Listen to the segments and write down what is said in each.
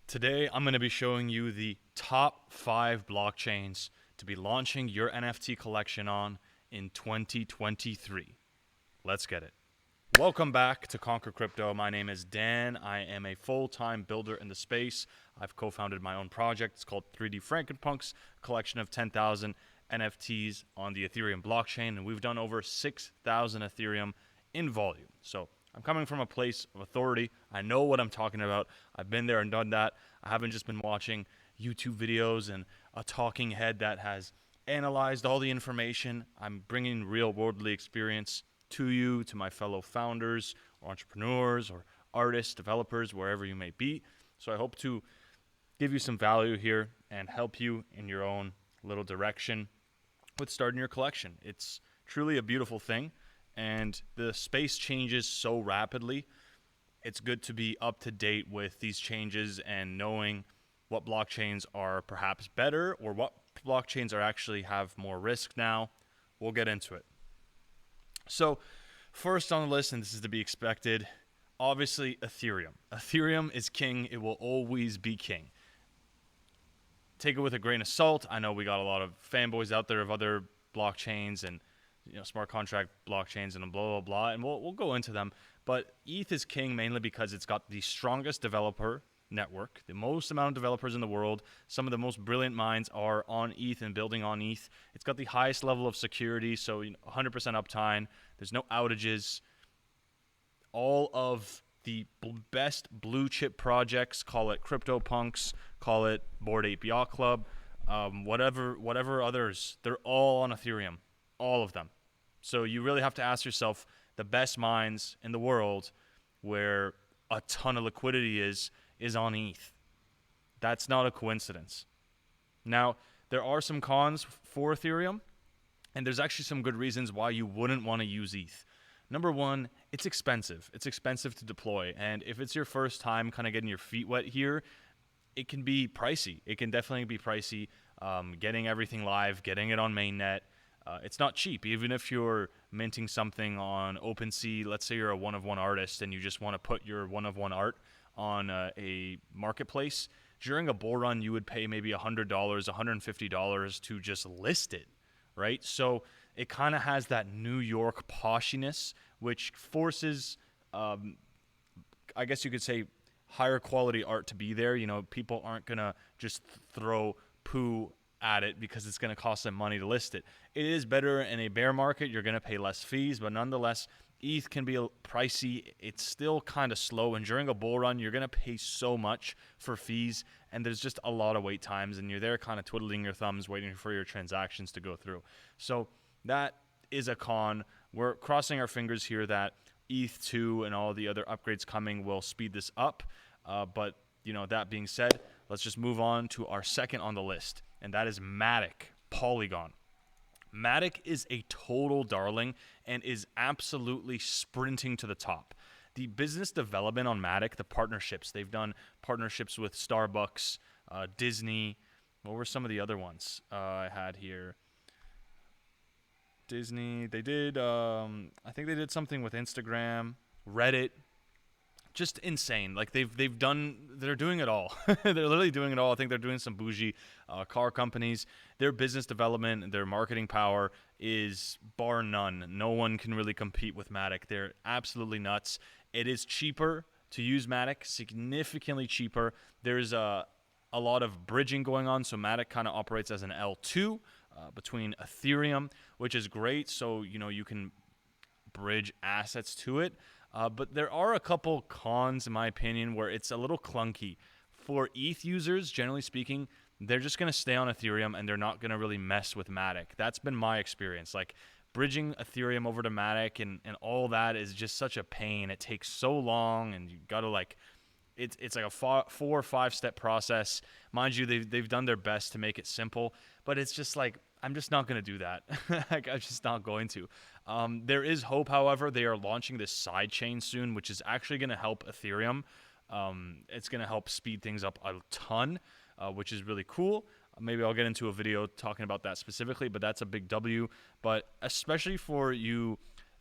Today, I'm going to be showing you the top 5 blockchains to be launching your NFT collection on in 2023. Let's get it. Welcome back to Conquer Crypto. My name is Dan. I am a full-time builder in the space. I've co-founded my own project. It's called 3D Frankenpunks, a collection of 10,000 NFTs on the Ethereum blockchain, and we've done over 6,000 Ethereum in volume. So I'm coming from a place of authority. I know what I'm talking about. I've been there and done that. I haven't just been watching YouTube videos and a talking head that has analyzed all the information. I'm bringing real worldly experience to you, to my fellow founders or entrepreneurs or artists, developers, wherever you may be. So I hope to give you some value here and help you in your own little direction with starting your collection. It's truly a beautiful thing, and the space changes so rapidly. It's good to be up to date with these changes and knowing what blockchains are perhaps better or what blockchains are actually have more risk now. We'll get into it. So first on the list, and this is to be expected, obviously Ethereum. Ethereum is king. It will always be king. Take it with a grain of salt. I know we got a lot of fanboys out there of other blockchains and smart contract blockchains and blah, blah, blah, and we'll go into them. But ETH is king mainly because it's got the strongest developer network, the most amount of developers in the world. Some of the most brilliant minds are on ETH and building on ETH. It's got the highest level of security, so 100% uptime. There's no outages. All of the best blue chip projects, call it CryptoPunks, call it Bored Ape Yacht Club, whatever others, they're all on Ethereum, all of them. So you really have to ask yourself, the best minds in the world where a ton of liquidity is on ETH. That's not a coincidence. Now, there are some cons for Ethereum, and there's actually some good reasons why you wouldn't want to use ETH. Number one, it's expensive. It's expensive to deploy, and if it's your first time kind of getting your feet wet here, it can be pricey. It can definitely be pricey. Getting everything live, getting it on mainnet, it's not cheap. Even if you're minting something on OpenSea, let's say you're a one-of-one artist and you just want to put your one-of-one art on a marketplace, during a bull run, you would pay maybe $100, $150 to just list it, right? So it kind of has that New York poshiness, which forces, I guess you could say, higher quality art to be there. People aren't going to just throw poo at it because it's going to cost them money to list it. It is better in a bear market. You're going to pay less fees, but nonetheless, ETH can be pricey. It's still kind of slow, and during a bull run, you're going to pay so much for fees, and there's just a lot of wait times, and you're there kind of twiddling your thumbs waiting for your transactions to go through. So that is a con. We're crossing our fingers here that ETH2 and all the other upgrades coming will speed this up, but that being said, let's just move on to our second on the list, and that is Matic Polygon. Matic is a total darling and is absolutely sprinting to the top. The business development on Matic, the partnerships, they've done partnerships with Starbucks, Disney. What were some of the other ones I had here? Disney, they did, I think they did something with Instagram, Reddit. Just insane. Like they're doing it all. They're literally doing it all. I think they're doing some bougie car companies. Their business development, their marketing power is bar none. No one can really compete with Matic. They're absolutely nuts. It is cheaper to use Matic, significantly cheaper. There's a lot of bridging going on, so Matic kind of operates as an L2 between Ethereum, which is great. So you can bridge assets to it. But there are a couple cons, in my opinion, where it's a little clunky. For ETH users, generally speaking, they're just going to stay on Ethereum and they're not going to really mess with Matic. That's been my experience. Like bridging Ethereum over to Matic and all that is just such a pain. It takes so long, and you got to it's like a 4 or 5 step process. Mind you, they've done their best to make it simple, but it's just like, I'm just not going to do that. I'm just not going to. There is hope, however. They are launching this side chain soon, which is actually going to help Ethereum. It's going to help speed things up a ton, which is really cool. Maybe I'll get into a video talking about that specifically, but that's a big W. But especially for you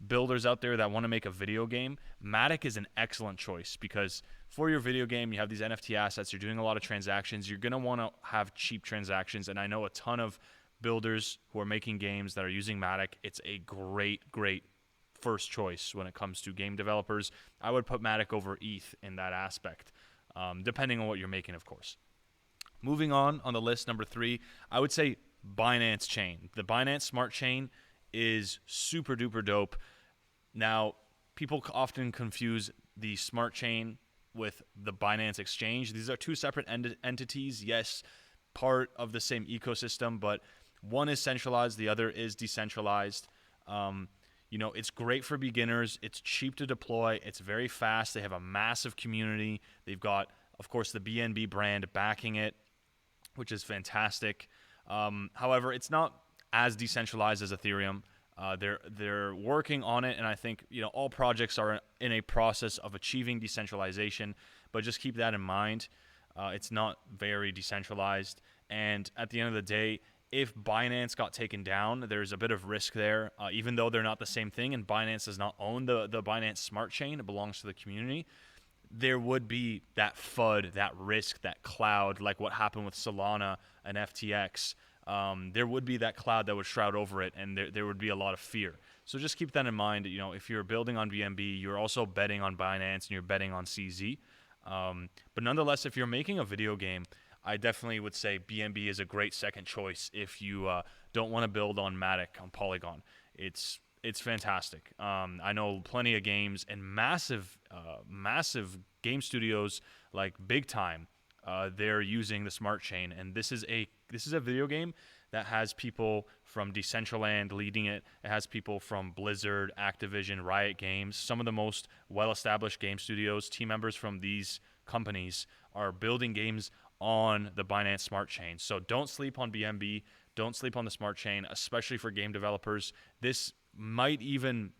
builders out there that want to make a video game, Matic is an excellent choice because for your video game, you have these NFT assets, you're doing a lot of transactions, you're going to want to have cheap transactions, and I know a ton of builders who are making games that are using Matic. It's a great first choice when it comes to game developers. I would put Matic over ETH in that aspect, depending on what you're making, of course. Moving on the list, number 3, I would say Binance Chain. The Binance Smart Chain is super duper dope. Now, people often confuse the Smart Chain with the Binance Exchange. These are two separate entities. Yes, part of the same ecosystem, but one is centralized, the other is decentralized. It's great for beginners. It's cheap to deploy. It's very fast. They have a massive community. They've got, of course, the BNB brand backing it, which is fantastic. However, it's not as decentralized as Ethereum. They're working on it, and I think all projects are in a process of achieving decentralization. But just keep that in mind. It's not very decentralized, and at the end of the day, if Binance got taken down, there's a bit of risk there, even though they're not the same thing, and Binance does not own the Binance Smart Chain. It belongs to the community. There would be that FUD, that risk, that cloud, like what happened with Solana and FTX. There would be that cloud that would shroud over it, and there would be a lot of fear. So just keep that in mind. If you're building on BNB, you're also betting on Binance and you're betting on CZ. But nonetheless, if you're making a video game, I definitely would say BNB is a great second choice if you don't want to build on Matic, on Polygon. It's fantastic. I know plenty of games and massive game studios, like big time. They're using the Smart Chain, and this is a video game that has people from Decentraland leading it. It has people from Blizzard, Activision, Riot Games, some of the most well-established game studios. Team members from these companies are building games on the Binance Smart Chain. So don't sleep on BNB. Don't sleep on the Smart Chain, especially for game developers. This might even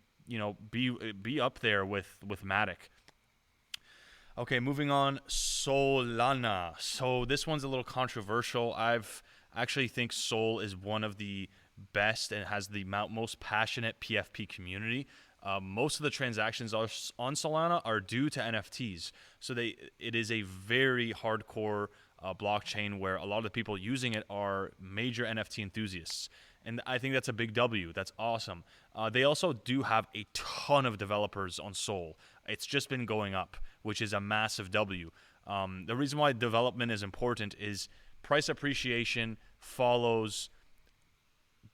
be up there with Matic. Okay, moving on, Solana. So this one's a little controversial. I've actually think Sol is one of the best and has the most passionate PFP community. Most of the transactions on Solana are due to NFTs. So it is a very hardcore blockchain where a lot of the people using it are major NFT enthusiasts. And I think that's a big W. That's awesome. They also do have a ton of developers on Sol. It's just been going up, which is a massive W. The reason why development is important is price appreciation follows,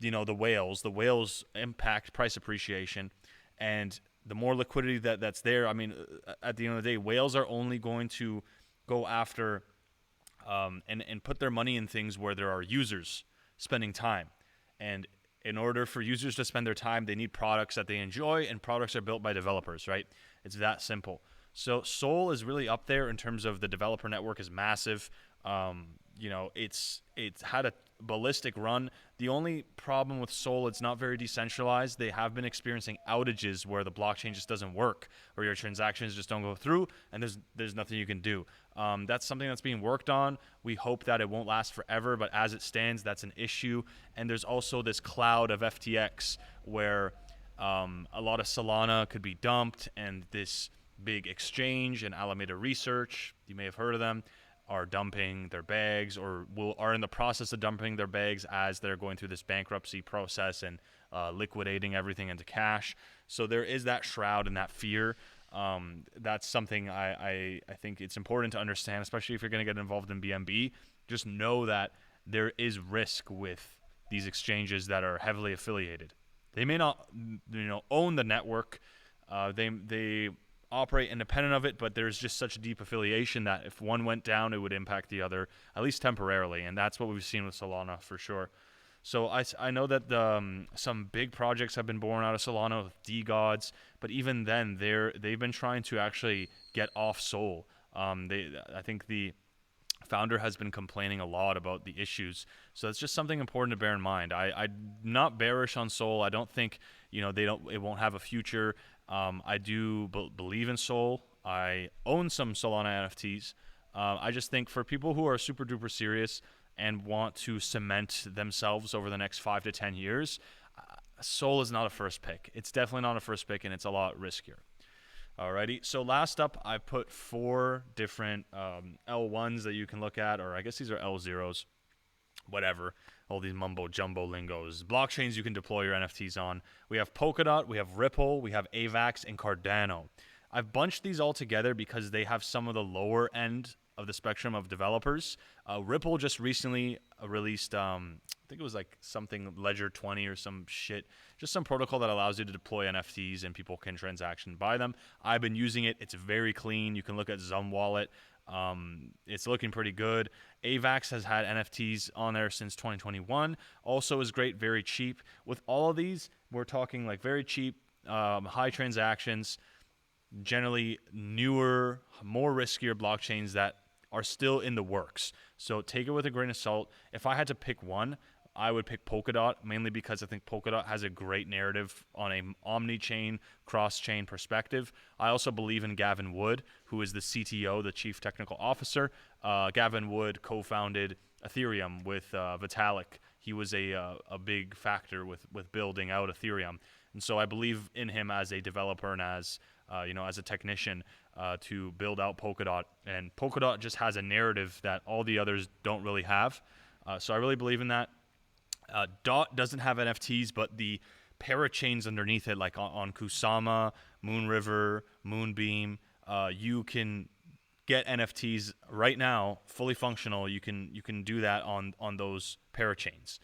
the whales. The whales impact price appreciation, and the more liquidity that's there. I mean, at the end of the day, whales are only going to go after and put their money in things where there are users spending time. And in order for users to spend their time, they need products that they enjoy, and products are built by developers, right? It's that simple. So Sol is really up there in terms of the developer network is massive. It's had a ballistic run. The only problem with Sol, it's not very decentralized. They have been experiencing outages where the blockchain just doesn't work, or your transactions just don't go through, and there's nothing you can do. That's something that's being worked on. We hope that it won't last forever, but as it stands, that's an issue. And there's also this cloud of FTX where a lot of Solana could be dumped, and this big exchange and Alameda Research, you may have heard of them, are dumping their bags or are in the process of dumping their bags as they're going through this bankruptcy process and liquidating everything into cash. So there is that shroud and that fear. That's something I think it's important to understand, especially if you're going to get involved in BNB. Just know that there is risk with these exchanges that are heavily affiliated. They may not own the network. They operate independent of it, but there's just such a deep affiliation that if one went down, it would impact the other, at least temporarily, and that's what we've seen with Solana for sure. So I know that some big projects have been born out of Solana with DGods, but even then, they've been trying to actually get off Sol. I think the founder has been complaining a lot about the issues, so it's just something important to bear in mind. I'm not bearish on Sol. I don't think it won't have a future. I do believe in Sol. I own some Solana NFTs. I just think for people who are super duper serious and want to cement themselves over the next 5 to 10 years, Sol is not a first pick. It's definitely not a first pick, and it's a lot riskier. Alrighty, so last up, I put 4 different L1s that you can look at, or I guess these are L0s, whatever, all these mumbo jumbo lingos. Blockchains you can deploy your NFTs on. We have Polkadot, we have Ripple, we have AVAX, and Cardano. I've bunched these all together because they have some of the lower end of the spectrum of developers. Ripple just recently released, I think it was like something Ledger 20 or some shit, just some protocol that allows you to deploy NFTs and people can transaction buy them. I've been using it. It's very clean. You can look at Zum Wallet. It's looking pretty good. AVAX has had NFTs on there since 2021. Also is great, very cheap. With all of these, we're talking like very cheap, high transactions, generally newer, more riskier blockchains that are still in the works. So take it with a grain of salt. If I had to pick one, I would pick Polkadot, mainly because I think Polkadot has a great narrative on a omni-chain, cross-chain perspective. I also believe in Gavin Wood, who is the CTO, the Chief Technical Officer. Gavin Wood co-founded Ethereum with Vitalik. He was a big factor with building out Ethereum. And so I believe in him as a developer and as a technician to build out Polkadot. And Polkadot just has a narrative that all the others don't really have. So I really believe in that. Dot doesn't have NFTs, but the parachains underneath it, like on Kusama, Moonriver, Moonbeam, you can get NFTs right now, fully functional. You can do that on those parachains.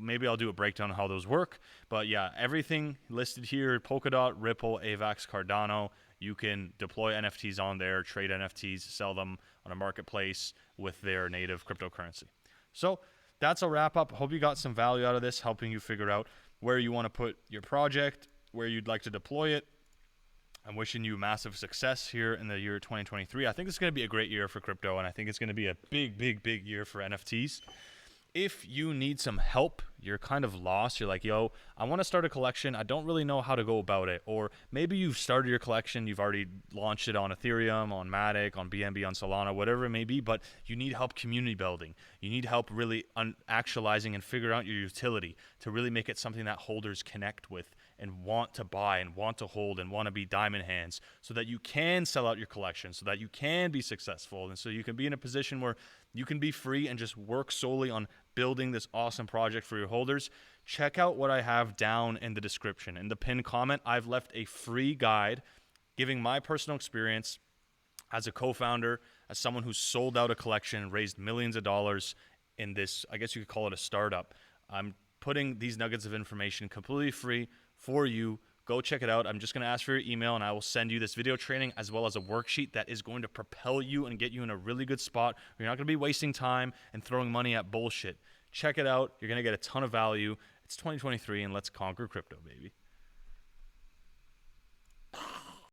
Maybe I'll do a breakdown on how those work. But yeah, everything listed here, Polkadot, Ripple, AVAX, Cardano, you can deploy NFTs on there, trade NFTs, sell them on a marketplace with their native cryptocurrency. So that's a wrap up. Hope you got some value out of this, helping you figure out where you want to put your project, where you'd like to deploy it. I'm wishing you massive success here in the year 2023. I think it's going to be a great year for crypto, and I think it's going to be a big, big, big year for NFTs. If you need some help, you're kind of lost, you're like, yo, I want to start a collection, I don't really know how to go about it. Or maybe you've started your collection, you've already launched it on Ethereum, on Matic, on BNB, on Solana, whatever it may be, but you need help community building. You need help really actualizing and figuring out your utility to really make it something that holders connect with and want to buy and want to hold and want to be diamond hands, so that you can sell out your collection, so that you can be successful, and so you can be in a position where you can be free and just work solely on building this awesome project for your holders. Check out what I have down in the description. In the pinned comment, I've left a free guide giving my personal experience as a co-founder, as someone who's sold out a collection, raised millions of dollars in this, I guess you could call it a startup. I'm putting these nuggets of information completely free for you. Go check it out. I'm just going to ask for your email, and I will send you this video training as well as a worksheet that is going to propel you and get you in a really good spot where you're not going to be wasting time and throwing money at bullshit. Check it out. You're going to get a ton of value. It's 2023, and let's conquer crypto, baby.